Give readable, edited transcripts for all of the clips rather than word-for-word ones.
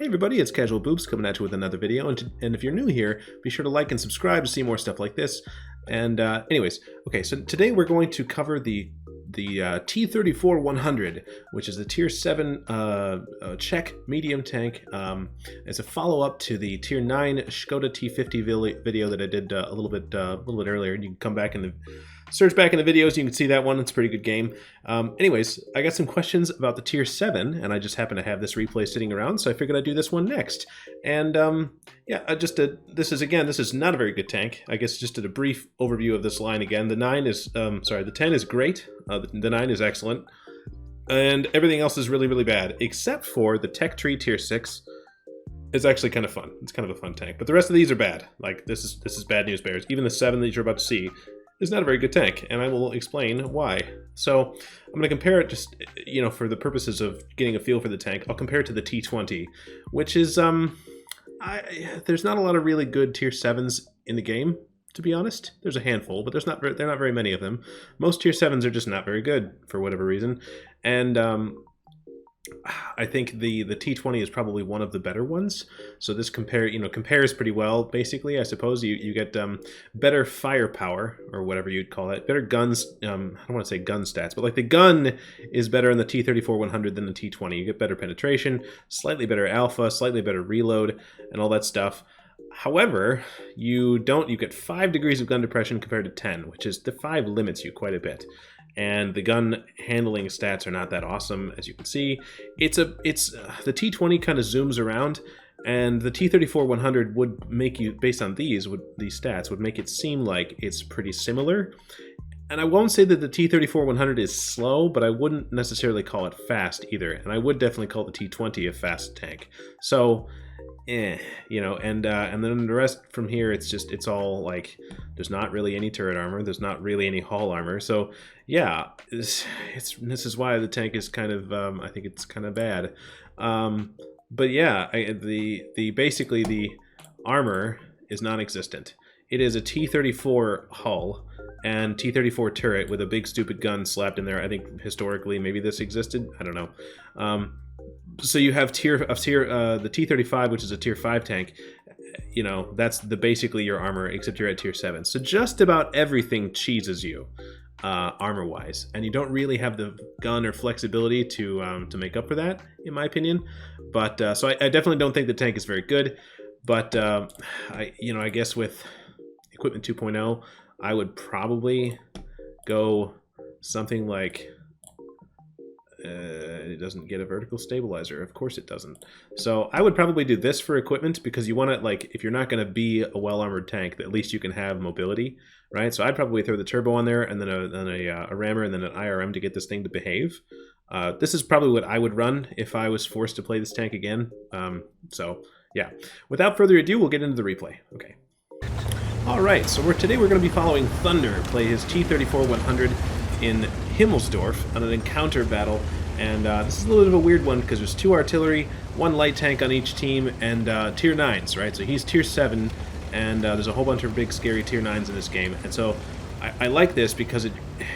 Hey everybody, it's Casual Boobs coming at you with another video, and if you're new here, be sure to like and subscribe to see more stuff like this. And anyways, okay, so today we're going to cover the T-34 100, which is the Tier 7 Czech medium tank. It's a follow-up to the Tier 9 Skoda T50 video that I did a little bit earlier. You can come back in the search back in the videos, you can see that one. It's a pretty good game. Anyways, I got some questions about the Tier 7, and I just happen to have this replay sitting around, so I figured I'd do this one next. And yeah, this is not a very good tank. I guess just a brief overview of this line again. The 10 is great. The 9 is excellent. And everything else is really, really bad, except for the Tech Tree Tier 6. It's actually kind of fun. It's kind of a fun tank. But the rest of these are bad. Like, this is bad news bears. Even the 7 that you're about to see is not a very good tank, and I will explain why. So I'm going to compare it just, for the purposes of getting a feel for the tank. I'll compare it to the T20, which is, there's not a lot of really good Tier 7s in the game, to be honest. There's a handful, but they're not very many of them. Most Tier 7s are just not very good, for whatever reason. And I think the T20 is probably one of the better ones. So this compares pretty well. Basically, I suppose you get better firepower, or whatever you'd call it, better guns. I don't want to say gun stats, but like the gun is better in the T-34 100 than the T20. You get better penetration, slightly better alpha, slightly better reload, and all that stuff. However, you get 5 degrees of gun depression compared to 10, which is the 5 limits you quite a bit. And the gun handling stats are not that awesome, as you can see. The T20 kind of zooms around, and the T-34 100 would make you, based on these stats, would make it seem like it's pretty similar. And I won't say that the T-34 100 is slow, but I wouldn't necessarily call it fast either. And I would definitely call the T20 a fast tank. So, and then the rest from here, it's all like, there's not really any turret armor, there's not really any hull armor. So yeah, this is why the tank is kind of, I think it's kind of bad. But yeah, basically the armor is non-existent. It is a T-34 hull and T-34 turret with a big stupid gun slapped in there. I think historically maybe this existed, I don't know. So you have the T-35, which is a Tier 5 tank. That's basically your armor, except you're at Tier 7. So just about everything cheeses you, armor-wise, and you don't really have the gun or flexibility to make up for that, in my opinion. But so I definitely don't think the tank is very good. But I guess with Equipment 2.0, I would probably go something like. It doesn't get a vertical stabilizer. Of course it doesn't. So I would probably do this for equipment, because you want to, like, if you're not going to be a well-armored tank, at least you can have mobility, right? So I'd probably throw the turbo on there, and then a rammer, and then an IRM to get this thing to behave. This is probably what I would run if I was forced to play this tank again. So yeah, without further ado, we'll get into the replay. Okay. All right, so today we're going to be following Thunder play his T-34 100 in Himmelsdorf on an encounter battle, and this is a little bit of a weird one because there's 2 artillery, 1 light tank on each team, and Tier 9s, right? So he's Tier 7, and there's a whole bunch of big scary Tier 9s in this game, and so I like this because it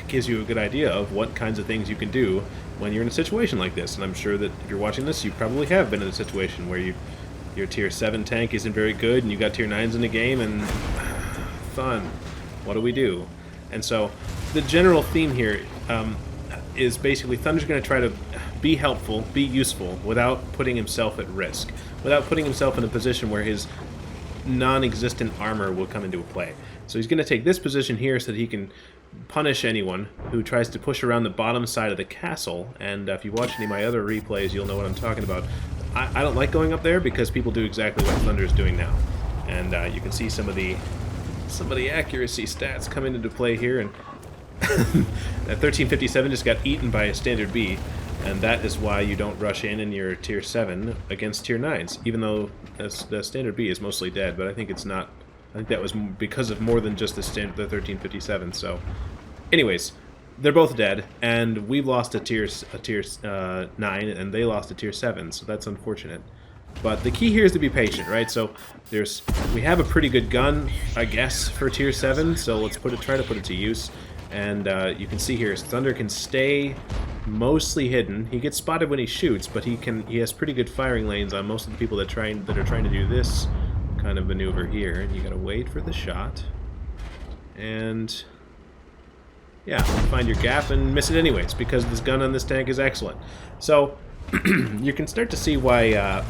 gives you a good idea of what kinds of things you can do when you're in a situation like this. And I'm sure that if you're watching this, you probably have been in a situation where your Tier 7 tank isn't very good, and you got Tier 9s in the game, and fun, what do we do? And so the general theme here is basically Thunder's going to try to be helpful, be useful, without putting himself at risk, without putting himself in a position where his non-existent armor will come into play. So he's going to take this position here so that he can punish anyone who tries to push around the bottom side of the castle. And if you watch any of my other replays, you'll know what I'm talking about. I don't like going up there because people do exactly what Thunder is doing now. And you can see some of the accuracy stats coming into play here, and that 1357 just got eaten by a standard B, and that is why you don't rush in your Tier 7 against Tier 9s, even though the standard B is mostly dead, but I think it's not. I think that was because of more than just the 1357. So anyways, they're both dead, and we've lost a tier 9, and they lost a Tier 7, so that's unfortunate. But the key here is to be patient, right? So we have a pretty good gun, I guess, for Tier 7, so let's try to put it to use. And you can see here, Thunder can stay mostly hidden. He gets spotted when he shoots, but he has pretty good firing lanes on most of the people that are trying to do this kind of maneuver here. And you gotta wait for the shot. And yeah, find your gap and miss it anyways, because this gun on this tank is excellent. So you can start to see why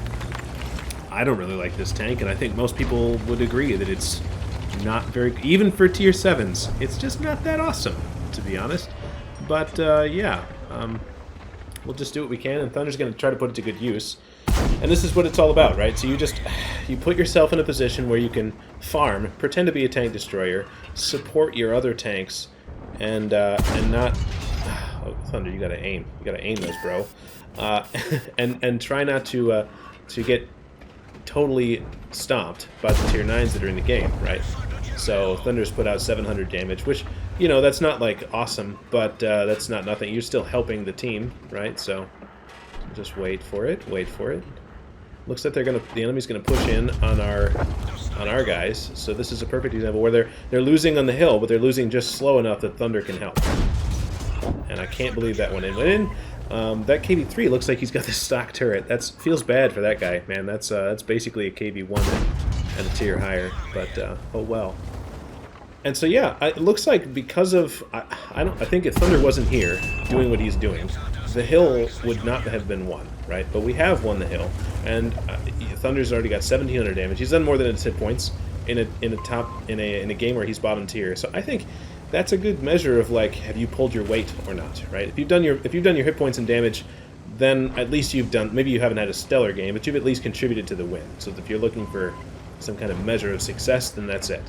I don't really like this tank, and I think most people would agree that it's not very, even for tier 7s, it's just not that awesome, to be honest. But yeah, we'll just do what we can, and Thunder's going to try to put it to good use. And this is what it's all about, right? So you put yourself in a position where you can farm, pretend to be a tank destroyer, support your other tanks, and not... Oh, Thunder, you gotta aim. You gotta aim those, bro. And try not to get totally stomped by the tier 9s that are in the game, right? So Thunder's put out 700 damage, which, you know, that's not like awesome, but that's not nothing. You're still helping the team, right? So just wait for it. Wait for it. Looks like the enemy's gonna push in on our guys. So this is a perfect example where they're losing on the hill, but they're losing just slow enough that Thunder can help. And I can't believe that one in. Went in. That KV-3 looks like he's got this stock turret. That feels bad for that guy, man. That's basically a KV-1 and a tier higher. But oh well. And so yeah, it looks like because of I think if Thunder wasn't here doing what he's doing, the hill would not have been won, right? But we have won the hill, and Thunder's already got 1,700 damage. He's done more than his hit points in a game where he's bottom tier. So I think that's a good measure of, like, have you pulled your weight or not, right? If you've done your hit points and damage, then at least you've done, maybe you haven't had a stellar game, but you've at least contributed to the win. So if you're looking for some kind of measure of success, then that's it.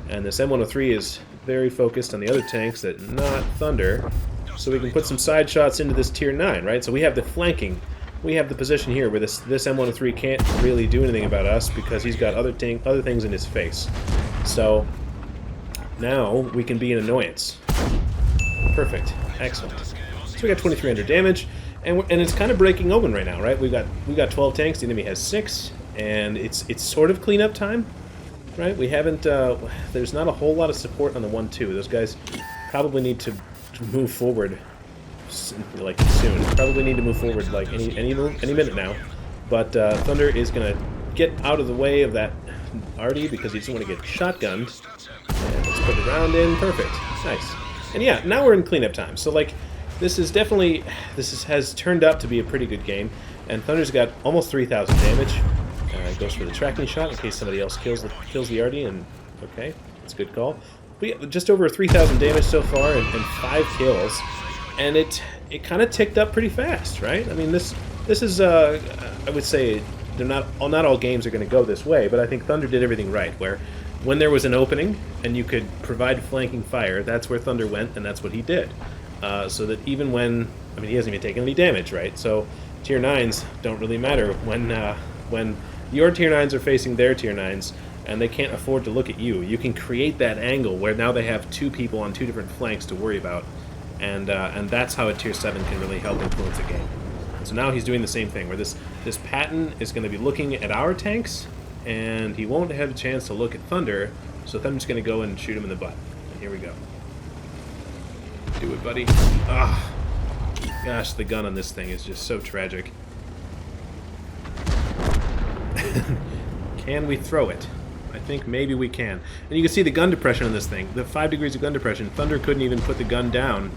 And this M103 is very focused on the other tanks that not Thunder, so we can put some side shots into this tier 9, right? So we have the flanking, we have the position here where this M103 can't really do anything about us because he's got other things in his face. So now we can be an annoyance. Perfect. Excellent. So we got 2,300 damage, and it's kind of breaking open right now, right? We got 12 tanks. The enemy has 6, and it's sort of cleanup time, right? We haven't. There's not a whole lot of support on the 1-2. Those guys probably need to move forward, like soon. Probably need to move forward like any minute now. But Thunder is gonna get out of the way of that Artie because he doesn't want to get shotgunned. And let's put the round in. Perfect. Nice. And yeah, now we're in cleanup time. So like, this has turned out to be a pretty good game. And Thunder's got almost 3,000 damage. Goes for the tracking shot in case somebody else kills the Artie. And okay, that's a good call. But yeah, just over 3,000 damage so far and 5 kills. And it kind of ticked up pretty fast, right? I mean, this is I would say not all games are going to go this way, but I think Thunder did everything right. Where when there was an opening and you could provide flanking fire, that's where Thunder went, and that's what he did. So that even when, I mean, he hasn't even taken any damage, right? So tier 9s don't really matter when your tier 9s are facing their tier 9s, and they can't afford to look at you. You can create that angle where now they have 2 people on 2 different flanks to worry about, and that's how a tier 7 can really help influence a game. So now he's doing the same thing, where this Patton is going to be looking at our tanks, and he won't have a chance to look at Thunder, so Thunder's going to go and shoot him in the butt. And here we go. Do it, buddy. Ah, gosh, the gun on this thing is just so tragic. Can we throw it? I think maybe we can. And you can see the gun depression on this thing. The 5 degrees of gun depression. Thunder couldn't even put the gun down.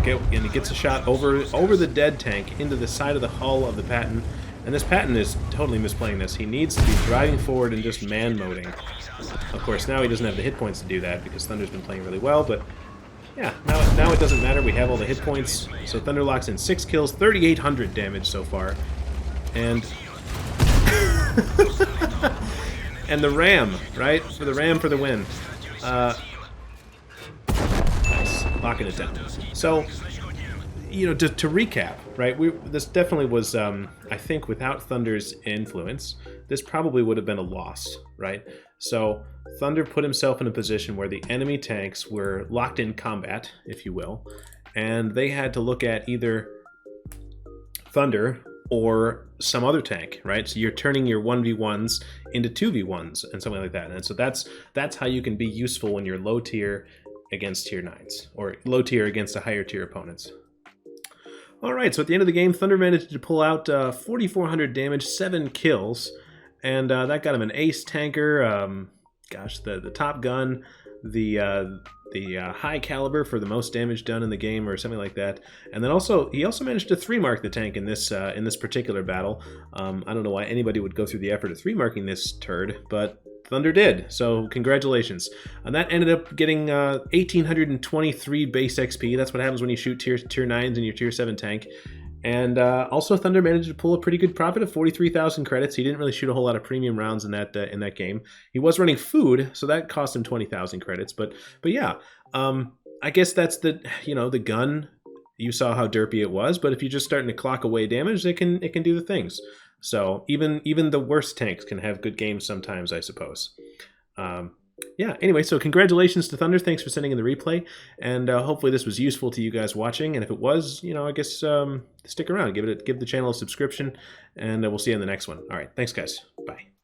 Okay, and he gets a shot over the dead tank into the side of the hull of the Patton. And this Patton is totally misplaying this. He needs to be driving forward and just man-moding. Of course, now he doesn't have the hit points to do that because Thunder's been playing really well, but yeah, now it doesn't matter. We have all the hit points. So Thunder locks in 6 kills, 3,800 damage so far. And and the ram, right? For the ram for the win. Nice. Locking it down. So, you know, to recap, right? This definitely was, I think, without Thunder's influence, this probably would have been a loss, right? So Thunder put himself in a position where the enemy tanks were locked in combat, if you will, and they had to look at either Thunder or some other tank, right? So you're turning your 1v1s into 2v1s and something like that. And so that's how you can be useful when you're low tier against tier 9s, or low tier against the higher tier opponents. Alright, so at the end of the game, Thunder managed to pull out 4,400 damage, 7 kills, and that got him an ace tanker, gosh, the top gun, the high caliber for the most damage done in the game, or something like that. And then he also managed to 3-mark the tank in this particular battle. I don't know why anybody would go through the effort of 3-marking this turd, but Thunder did, so congratulations. And that ended up getting 1,823 base XP. That's what happens when you shoot tier 9s in your tier 7 tank. And also Thunder managed to pull a pretty good profit of 43,000 credits. He didn't really shoot a whole lot of premium rounds in that game. He was running food, so that cost him 20,000 credits. But yeah, I guess that's the gun. You saw how derpy it was, but if you're just starting to clock away damage, it can do the things. So even the worst tanks can have good games sometimes, I suppose. Yeah, anyway, so congratulations to Thunder. Thanks for sending in the replay, and hopefully this was useful to you guys watching. And if it was, I guess stick around, give the channel a subscription, and we'll see you in the next one. All right, thanks guys. Bye.